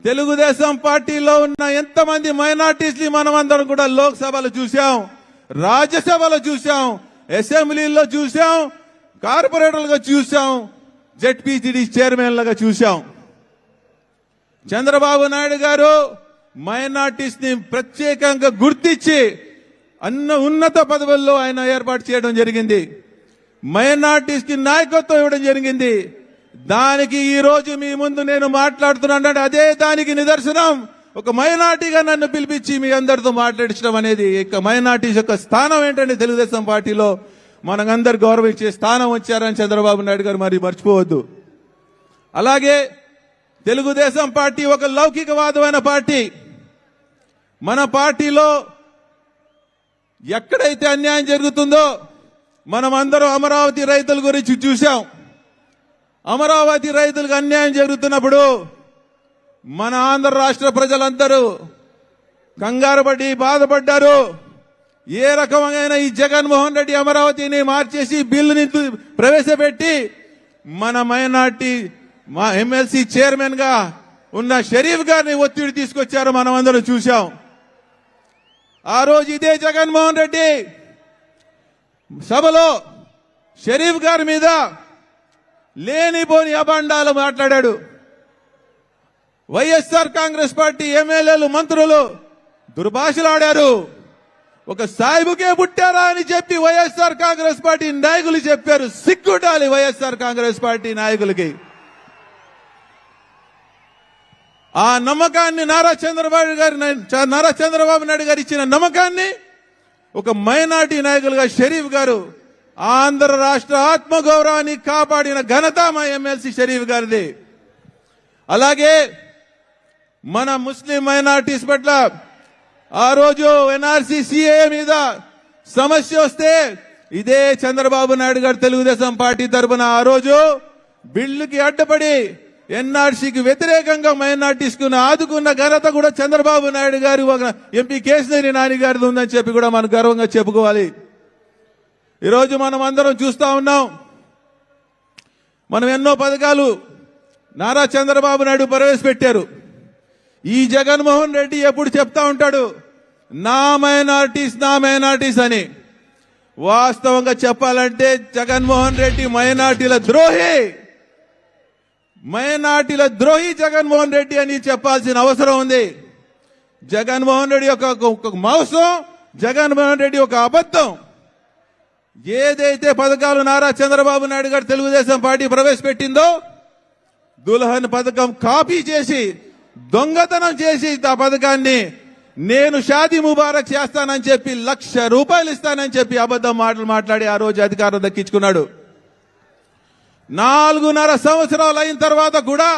తెలుగుదేశం పార్టీలో ఉన్న ఎంతమంది మైనార్టీస్ ని మనం అందరం కూడా లోక్సభలో చూశాం, రాజ్యసభలో చూశాం, అసెంబ్లీలో చూశాం, కార్పొరేటర్లుగా చూశాం, జెడ్పీటీడీ చైర్మన్లుగా చూశాం. చంద్రబాబు నాయుడు గారు మైనార్టీస్ ని ప్రత్యేకంగా గుర్తించి ఉన్నత పదవుల్లో ఆయన ఏర్పాటు చేయడం జరిగింది. మైనార్టీస్ కి నాయకత్వం ఇవ్వడం జరిగింది. దానికి ఈ రోజు మీ ముందు నేను మాట్లాడుతున్నాను. అదే దానికి నిదర్శనం. ఒక మైనార్టీగా నన్ను పిలిపించి మీ అందరితో మాట్లాడించడం అనేది ఇక మైనార్టీస్ యొక్క స్థానం ఏంటంటే తెలుగుదేశం పార్టీలో మనకందరు గౌరవించే స్థానం వచ్చారని చంద్రబాబు నాయుడు గారు మరి మర్చిపోవద్దు. అలాగే తెలుగుదేశం పార్టీ ఒక లౌకికవాదమైన పార్టీ. మన పార్టీలో ఎక్కడైతే అన్యాయం జరుగుతుందో మనం అందరం అమరావతి రైతుల గురించి చూశాం. అమరావతి రైతులకు అన్యాయం జరుగుతున్నప్పుడు మన ఆంధ్ర రాష్ట్ర ప్రజలందరూ కంగారు పడి బాధపడ్డారు. ఏ రకమైన ఈ జగన్మోహన్ రెడ్డి అమరావతిని మార్చేసి బిల్లుని ప్రవేశపెట్టి మన మైనార్టీ ఎమ్మెల్సీ చైర్మన్ గా ఉన్న షరీఫ్ గారిని ఒత్తిడి తీసుకొచ్చారు. మనం అందరం చూశాం. ఆ రోజు ఇదే జగన్మోహన్ రెడ్డి సభలో షరీఫ్ గారి మీద లేనిపోని అభాండాలు మాట్లాడాడు. వైఎస్ఆర్ కాంగ్రెస్ పార్టీ ఎమ్మెల్యేలు మంత్రులు దుర్భాషలాడారు. ఒక సాయిబుకే పుట్టారా అని చెప్పి వైఎస్ఆర్ కాంగ్రెస్ పార్టీ నాయకులు చెప్పారు. సిగ్గుండాలి వైఎస్ఆర్ కాంగ్రెస్ పార్టీ నాయకులకి. ఆ నమ్మకాన్ని నారా చంద్రబాబు నాయుడు గారు ఇచ్చిన నమ్మకాన్ని ఒక మైనార్టీ నాయకులుగా షరీఫ్ గారు ఆంధ్ర రాష్ట్ర ఆత్మగౌరవాన్ని కాపాడిన ఘనత మా ఎమ్మెల్సీ షరీఫ్ గారిది. అలాగే మన ముస్లిం మైనార్టీస్ పట్ల ఆ రోజు ఎన్ఆర్సీ సిఏ మీద సమస్య వస్తే ఇదే చంద్రబాబు నాయుడు గారు తెలుగుదేశం పార్టీ తరఫున ఆ రోజు బిల్లుకి అడ్డపడి ఎన్ఆర్సీకి వ్యతిరేకంగా మైనార్టీస్ కు ఆదుకున్న ఘనత కూడా చంద్రబాబు నాయుడు గారు ఎంపీ కేశినేని నాని గారిది ఉందని చెప్పి కూడా మనం గర్వంగా చెప్పుకోవాలి. ఈరోజు మనం అందరం చూస్తా ఉన్నాం. మనం ఎన్నో పథకాలు నారా చంద్రబాబు నాయుడు ప్రవేశపెట్టారు. ఈ జగన్మోహన్ రెడ్డి ఎప్పుడు చెప్తా ఉంటాడు నా మైనార్టీస్ అని. వాస్తవంగా చెప్పాలంటే జగన్మోహన్ రెడ్డి మైనార్టీల ద్రోహి జగన్మోహన్ రెడ్డి అని చెప్పాల్సిన అవసరం ఉంది. జగన్మోహన్ రెడ్డి ఒక మోసం, జగన్మోహన్ రెడ్డి ఒక అబద్ధం. ఏదైతే పథకాలు నారా చంద్రబాబు నాయుడు గారు తెలుగుదేశం పార్టీ ప్రవేశపెట్టిందో దుల్హన్ పథకం కాపీ చేసి దొంగతనం చేసి ఆ పథకాన్ని నేను షాదీ ముబారక్ చేస్తానని చెప్పి ₹1,00,000 ఇస్తానని చెప్పి అబద్ధం మాటలు మాట్లాడి ఆ రోజు అధికారం దక్కించుకున్నాడు. 4.5 సంవత్సరాలు అయిన తర్వాత కూడా